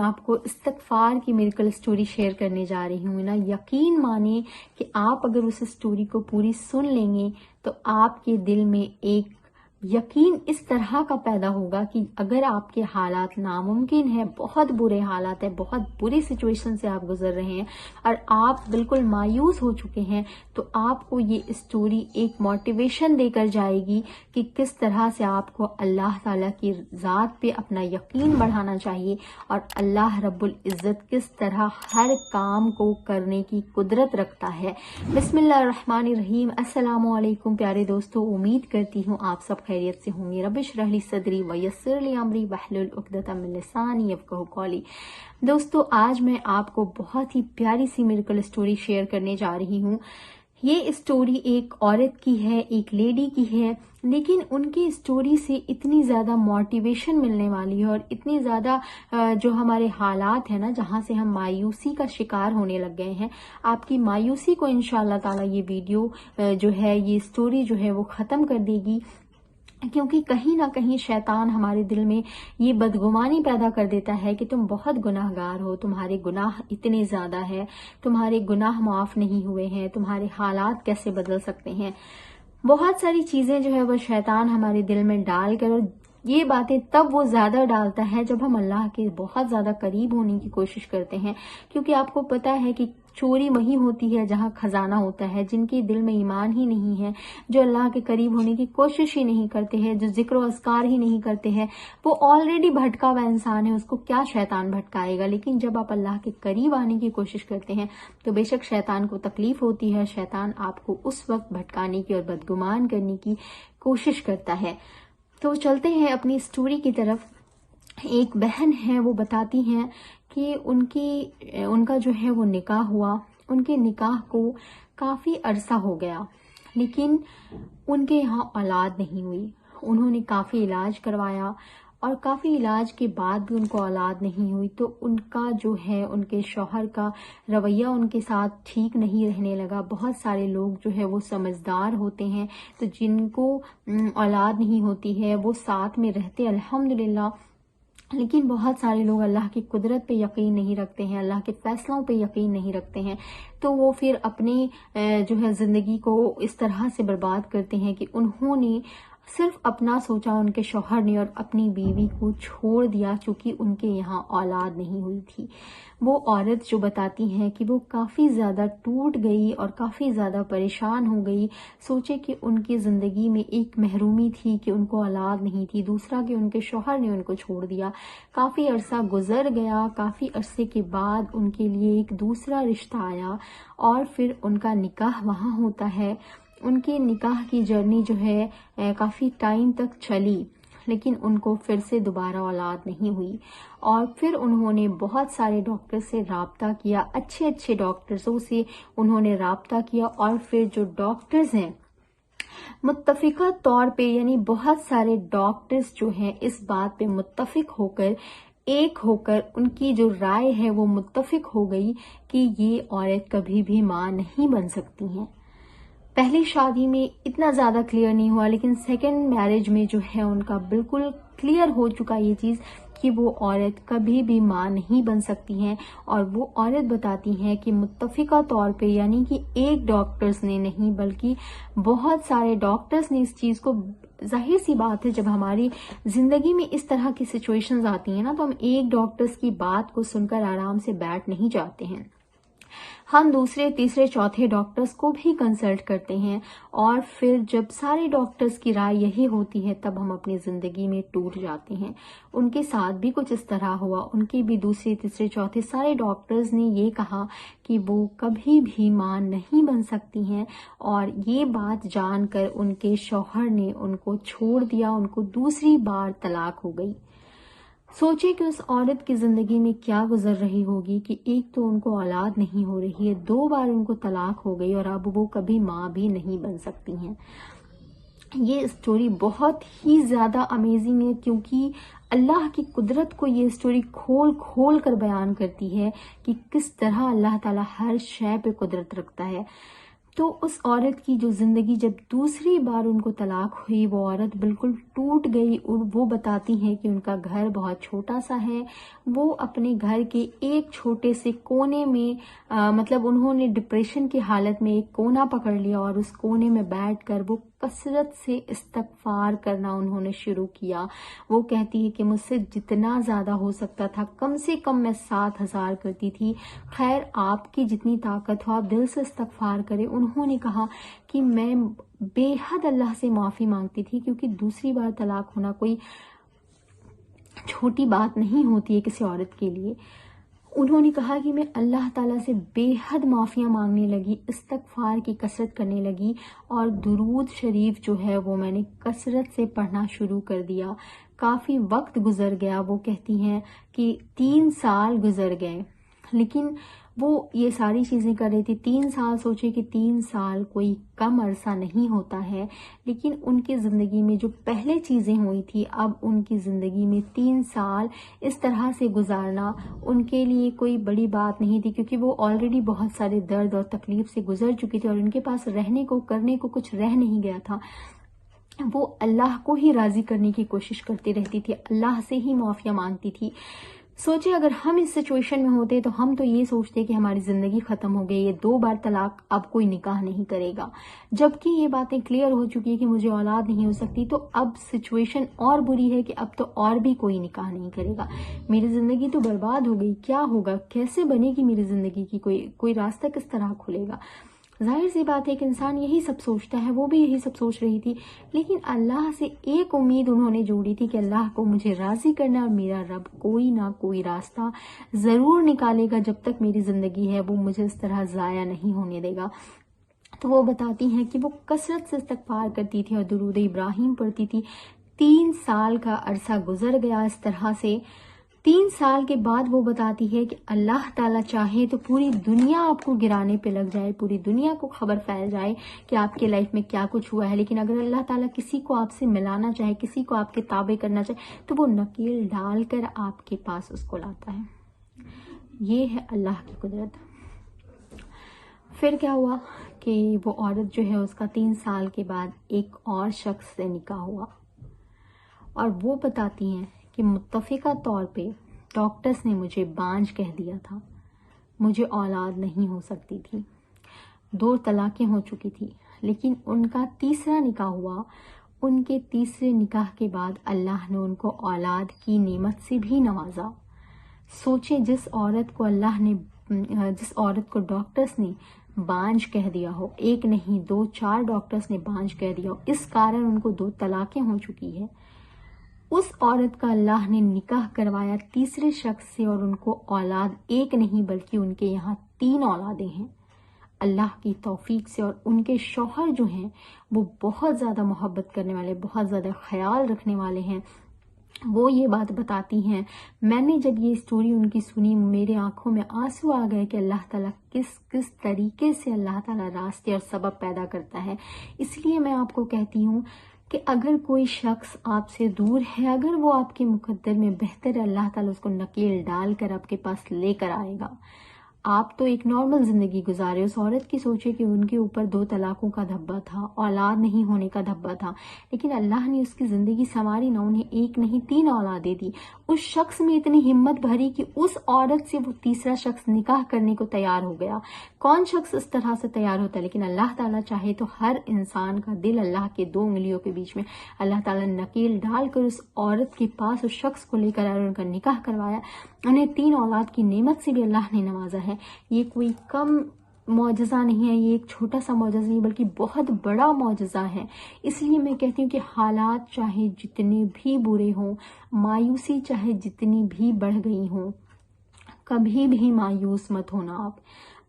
آپ کو استغفار کی میریکل سٹوری شیئر کرنے جا رہی ہوں نا، یقین مانیں کہ آپ اگر اس سٹوری کو پوری سن لیں گے تو آپ کے دل میں ایک یقین اس طرح کا پیدا ہوگا کہ اگر آپ کے حالات ناممکن ہے، بہت برے حالات ہیں، بہت بری سچویشن سے آپ گزر رہے ہیں اور آپ بالکل مایوس ہو چکے ہیں، تو آپ کو یہ اسٹوری ایک موٹیویشن دے کر جائے گی کہ کس طرح سے آپ کو اللہ تعالیٰ کی ذات پہ اپنا یقین بڑھانا چاہیے اور اللہ رب العزت کس طرح ہر کام کو کرنے کی قدرت رکھتا ہے۔ بسم اللہ الرحمن الرحیم۔ السلام علیکم پیارے دوستو، امید کرتی ہوں آپ سب خیریت سے ہوں گے۔ رب اشرح لی صدری ویسر لی امری واحلل عقدۃ من لسانی یفقہوا قولی۔ دوستو، آج میں آپ کو بہت ہی پیاری سی میریکل اسٹوری شیئر کرنے جا رہی ہوں۔ یہ اسٹوری ایک عورت کی ہے، ایک لیڈی کی ہے، لیکن ان کی اسٹوری سے اتنی زیادہ موٹیویشن ملنے والی ہے اور اتنی زیادہ جو ہمارے حالات ہیں نا، جہاں سے ہم مایوسی کا شکار ہونے لگ گئے ہیں، آپ کی مایوسی کو انشاءاللہ تعالی یہ ویڈیو جو ہے، یہ اسٹوری جو ہے وہ ختم کر دے گی، کیونکہ کہیں نہ کہیں شیطان ہمارے دل میں یہ بدگمانی پیدا کر دیتا ہے کہ تم بہت گناہ گار ہو، تمہارے گناہ اتنے زیادہ ہیں، تمہارے گناہ معاف نہیں ہوئے ہیں، تمہارے حالات کیسے بدل سکتے ہیں۔ بہت ساری چیزیں جو ہے وہ شیطان ہمارے دل میں ڈال کر، اور یہ باتیں تب وہ زیادہ ڈالتا ہے جب ہم اللہ کے بہت زیادہ قریب ہونے کی کوشش کرتے ہیں، کیونکہ آپ کو پتا ہے کہ چوری وہی ہوتی ہے جہاں خزانہ ہوتا ہے۔ جن کے دل میں ایمان ہی نہیں ہے، جو اللہ کے قریب ہونے کی کوشش ہی نہیں کرتے ہیں، جو ذکر و اذکار ہی نہیں کرتے ہیں، وہ آلریڈی بھٹکا ہوا انسان ہے، اس کو کیا شیطان بھٹکائے گا۔ لیکن جب آپ اللہ کے قریب آنے کی کوشش کرتے ہیں تو بے شک شیطان کو تکلیف ہوتی ہے، شیطان آپ کو اس وقت بھٹکانے کی اور بدگمان کرنے کی کوشش کرتا ہے۔ تو چلتے ہیں اپنی اسٹوری کی طرف۔ ایک بہن ہے، وہ بتاتی ہیں کہ ان کا جو ہے وہ نکاح ہوا، ان کے نکاح کو کافی عرصہ ہو گیا، لیکن ان کے یہاں اولاد نہیں ہوئی۔ انہوں نے کافی علاج کروایا اور کافی علاج کے بعد بھی ان کو اولاد نہیں ہوئی، تو ان کا جو ہے، ان کے شوہر کا رویہ ان کے ساتھ ٹھیک نہیں رہنے لگا۔ بہت سارے لوگ جو ہے وہ سمجھدار ہوتے ہیں، تو جن کو اولاد نہیں ہوتی ہے وہ ساتھ میں رہتے الحمدللہ، لیکن بہت سارے لوگ اللہ کی قدرت پہ یقین نہیں رکھتے ہیں، اللہ کے فیصلوں پہ یقین نہیں رکھتے ہیں، تو وہ پھر اپنی جو ہے زندگی کو اس طرح سے برباد کرتے ہیں کہ انہوں نے صرف اپنا سوچا، ان کے شوہر نے، اور اپنی بیوی کو چھوڑ دیا، چونکہ ان کے یہاں اولاد نہیں ہوئی تھی۔ وہ عورت جو بتاتی ہیں کہ وہ کافی زیادہ ٹوٹ گئی اور کافی زیادہ پریشان ہو گئی۔ سوچے کہ ان کی زندگی میں ایک محرومی تھی کہ ان کو اولاد نہیں تھی، دوسرا کہ ان کے شوہر نے ان کو چھوڑ دیا۔ کافی عرصہ گزر گیا، کافی عرصے کے بعد ان کے لیے ایک دوسرا رشتہ آیا اور پھر ان کا نکاح وہاں ہوتا ہے۔ ان کے نکاح کی جرنی جو ہے کافی ٹائم تک چلی، لیکن ان کو پھر سے دوبارہ اولاد نہیں ہوئی، اور پھر انہوں نے بہت سارے ڈاکٹر سے رابطہ کیا، اچھے ڈاکٹروں سے انہوں نے رابطہ کیا، اور پھر جو ڈاکٹرز ہیں متفقہ طور پہ، یعنی بہت سارے ڈاکٹرز جو ہیں اس بات پہ متفق ہو کر، ایک ہو کر، ان کی جو رائے ہے وہ متفق ہو گئی کہ یہ عورت کبھی بھی ماں نہیں بن سکتی ہیں۔ پہلی شادی میں اتنا زیادہ کلیئر نہیں ہوا، لیکن سیکنڈ میرج میں جو ہے ان کا بالکل کلیئر ہو چکا یہ چیز کہ وہ عورت کبھی بھی ماں نہیں بن سکتی ہیں۔ اور وہ عورت بتاتی ہیں کہ متفقہ طور پہ، یعنی کہ ایک ڈاکٹرز نے نہیں بلکہ بہت سارے ڈاکٹرز نے اس چیز کو، ظاہر سی بات ہے جب ہماری زندگی میں اس طرح کی سچویشنز آتی ہیں نا، تو ہم ایک ڈاکٹرز کی بات کو سن کر آرام سے بیٹھ نہیں جاتے ہیں، ہم دوسرے تیسرے چوتھے ڈاکٹرز کو بھی کنسلٹ کرتے ہیں، اور پھر جب سارے ڈاکٹرز کی رائے یہی ہوتی ہے تب ہم اپنی زندگی میں ٹوٹ جاتے ہیں۔ ان کے ساتھ بھی کچھ اس طرح ہوا، ان کے بھی دوسرے تیسرے چوتھے سارے ڈاکٹرز نے یہ کہا کہ وہ کبھی بھی ماں نہیں بن سکتی ہیں، اور یہ بات جان کر ان کے شوہر نے ان کو چھوڑ دیا، ان کو دوسری بار طلاق ہو گئی۔ سوچے کہ اس عورت کی زندگی میں کیا گزر رہی ہوگی کہ ایک تو ان کو اولاد نہیں ہو رہی ہے، 2 بار ان کو طلاق ہو گئی، اور اب وہ کبھی ماں بھی نہیں بن سکتی ہیں۔ یہ اسٹوری بہت ہی زیادہ امیزنگ ہے، کیونکہ اللہ کی قدرت کو یہ اسٹوری کھول کر بیان کرتی ہے کہ کس طرح اللہ تعالیٰ ہر شے پہ قدرت رکھتا ہے۔ تو اس عورت کی جو زندگی جب دوسری بار ان کو طلاق ہوئی وہ عورت بالکل ٹوٹ گئی، اور وہ بتاتی ہیں کہ ان کا گھر بہت چھوٹا سا ہے، وہ اپنے گھر کے ایک چھوٹے سے کونے میں مطلب انہوں نے ڈپریشن کی حالت میں ایک کونا پکڑ لیا اور اس کونے میں بیٹھ کر وہ کثرت سے استغفار کرنا انہوں نے شروع کیا۔ وہ کہتی ہے کہ مجھ سے جتنا زیادہ ہو سکتا تھا کم سے کم میں 7,000 کرتی تھی۔ خیر آپ کی جتنی طاقت ہو آپ دل سے استغفار کریں۔ انہوں نے کہا کہ میں بے حد اللہ سے معافی مانگتی تھی، کیونکہ دوسری بار طلاق ہونا کوئی چھوٹی بات نہیں ہوتی ہے کسی عورت کے لیے۔ انہوں نے کہا کہ میں اللہ تعالیٰ سے بے حد معافیاں مانگنے لگی، استغفار کی کثرت کرنے لگی، اور درود شریف جو ہے وہ میں نے کثرت سے پڑھنا شروع کر دیا۔ کافی وقت گزر گیا، وہ کہتی ہیں کہ 3 سال گزر گئے، لیکن وہ یہ ساری چیزیں کر رہی تھی۔ 3 سال، سوچے کہ 3 سال کوئی کم عرصہ نہیں ہوتا ہے، لیکن ان کی زندگی میں جو پہلے چیزیں ہوئی تھی اب ان کی زندگی میں 3 سال اس طرح سے گزارنا ان کے لیے کوئی بڑی بات نہیں تھی، کیونکہ وہ آلریڈی بہت سارے درد اور تکلیف سے گزر چکی تھی اور ان کے پاس رہنے کو کرنے کو کچھ رہ نہیں گیا تھا۔ وہ اللہ کو ہی راضی کرنے کی کوشش کرتی رہتی تھی، اللہ سے ہی معافیاں مانگتی تھی۔ سوچے اگر ہم اس سچویشن میں ہوتے تو ہم تو یہ سوچتے کہ ہماری زندگی ختم ہو گئی، یہ 2 بار طلاق، اب کوئی نکاح نہیں کرے گا۔ جبکہ یہ باتیں کلیئر ہو چکی ہے کہ مجھے اولاد نہیں ہو سکتی، تو اب سچویشن اور بری ہے کہ اب تو اور بھی کوئی نکاح نہیں کرے گا، میری زندگی تو برباد ہو گئی، کیا ہوگا، کیسے بنے گی میری زندگی کی کوئی راستہ کس طرح کھلے گا۔ ظاہر سی بات ہے کہ انسان یہی سب سوچتا ہے، وہ بھی یہی سب سوچ رہی تھی، لیکن اللہ سے ایک امید انہوں نے جوڑی تھی کہ اللہ کو مجھے راضی کرنا، اور میرا رب کوئی نہ کوئی راستہ ضرور نکالے گا، جب تک میری زندگی ہے وہ مجھے اس طرح ضائع نہیں ہونے دے گا۔ تو وہ بتاتی ہیں کہ وہ کثرت سے استغفار کرتی تھی اور درود ابراہیم پڑھتی تھی۔ 3 سال کا عرصہ گزر گیا اس طرح سے۔ 3 سال کے بعد وہ بتاتی ہے کہ اللہ تعالیٰ چاہے تو پوری دنیا آپ کو گرانے پہ لگ جائے، پوری دنیا کو خبر پھیل جائے کہ آپ کے لائف میں کیا کچھ ہوا ہے، لیکن اگر اللہ تعالیٰ کسی کو آپ سے ملانا چاہے، کسی کو آپ کے تابع کرنا چاہے، تو وہ نکیل ڈال کر آپ کے پاس اس کو لاتا ہے۔ یہ ہے اللہ کی قدرت۔ پھر کیا ہوا کہ وہ عورت جو ہے اس کا 3 سال کے بعد ایک اور شخص سے نکاح ہوا، اور وہ بتاتی ہیں کہ متفقہ طور پہ ڈاکٹرز نے مجھے بانجھ کہہ دیا تھا، مجھے اولاد نہیں ہو سکتی تھی، 2 طلاقیں ہو چکی تھی، لیکن ان کا تیسرا نکاح ہوا۔ ان کے تیسرے نکاح کے بعد اللہ نے ان کو اولاد کی نعمت سے بھی نوازا۔ سوچیں جس عورت کو ڈاکٹرز نے بانجھ کہہ دیا ہو، 1 نہیں 2 4 ڈاکٹرز نے بانجھ کہہ دیا ہو، اس کارن ان کو 2 طلاقیں ہو چکی ہے، اس عورت کا اللہ نے نکاح کروایا تیسرے شخص سے، اور ان کو اولاد 1 نہیں بلکہ ان کے یہاں 3 اولادیں ہیں اللہ کی توفیق سے۔ اور ان کے شوہر جو ہیں وہ بہت زیادہ محبت کرنے والے، بہت زیادہ خیال رکھنے والے ہیں۔ وہ یہ بات بتاتی ہیں، میں نے جب یہ سٹوری ان کی سنی میرے آنکھوں میں آنسو آ گئے کہ اللہ تعالیٰ کس طریقے سے اللہ تعالیٰ راستے اور سبب پیدا کرتا ہے۔ اس لیے میں آپ کو کہتی ہوں کہ اگر کوئی شخص آپ سے دور ہے، اگر وہ آپ کے مقدر میں بہتر ہے، اللہ تعالیٰ اس کو نکیل ڈال کر آپ کے پاس لے کر آئے گا۔ آپ تو ایک نارمل زندگی گزارے، اس عورت کی سوچے کہ ان کے اوپر 2 طلاقوں کا دھبا تھا، اولاد نہیں ہونے کا دھبا تھا، لیکن اللہ نے اس کی زندگی سنواری نہ، انہیں 1 نہیں 3 اولادیں دی۔ اس شخص میں اتنی ہمت بھری کہ اس عورت سے وہ تیسرا شخص نکاح کرنے کو تیار ہو گیا۔ کون شخص اس طرح سے تیار ہوتا ہے؟ لیکن اللہ تعالیٰ چاہے تو ہر انسان کا دل اللہ کے 2 انگلیوں کے بیچ میں اللہ تعالیٰ نکیل ڈال کر اس عورت کے پاس اس شخص کو لے کر آئے اور ان کا نکاح کروایا، انہیں 3 اولاد کی نعمت سے بھی اللہ نے نوازا ہے۔ یہ کوئی کم معجزہ نہیں ہے، یہ ایک چھوٹا سا معجزہ نہیں بلکہ بہت بڑا معجزہ ہے۔ اس لیے میں کہتی ہوں کہ حالات چاہے جتنے بھی برے ہوں، مایوسی چاہے جتنی بھی بڑھ گئی ہوں، کبھی بھی مایوس مت ہونا آپ۔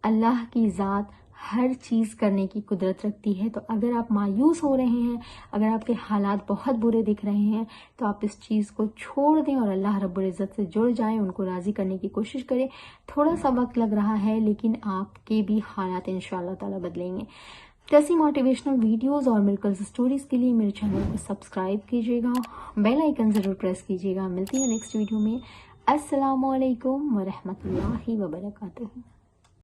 اللہ کی ذات ہر چیز کرنے کی قدرت رکھتی ہے، تو اگر آپ مایوس ہو رہے ہیں، اگر آپ کے حالات بہت برے دکھ رہے ہیں، تو آپ اس چیز کو چھوڑ دیں اور اللہ رب العزت سے جڑ جائیں، ان کو راضی کرنے کی کوشش کریں۔ تھوڑا سا وقت لگ رہا ہے لیکن آپ کے بھی حالات انشاءاللہ تعالی بدلیں گے۔ ایسی موٹیویشنل ویڈیوز اور میریکلز سٹوریز کے لیے میرے چینل کو سبسکرائب کیجیے گا، بیل آئیکن ضرور پریس کیجیے گا۔ ملتی ہیں نیکسٹ ویڈیو میں۔ السلام علیکم ورحمۃ اللہ وبرکاتہ۔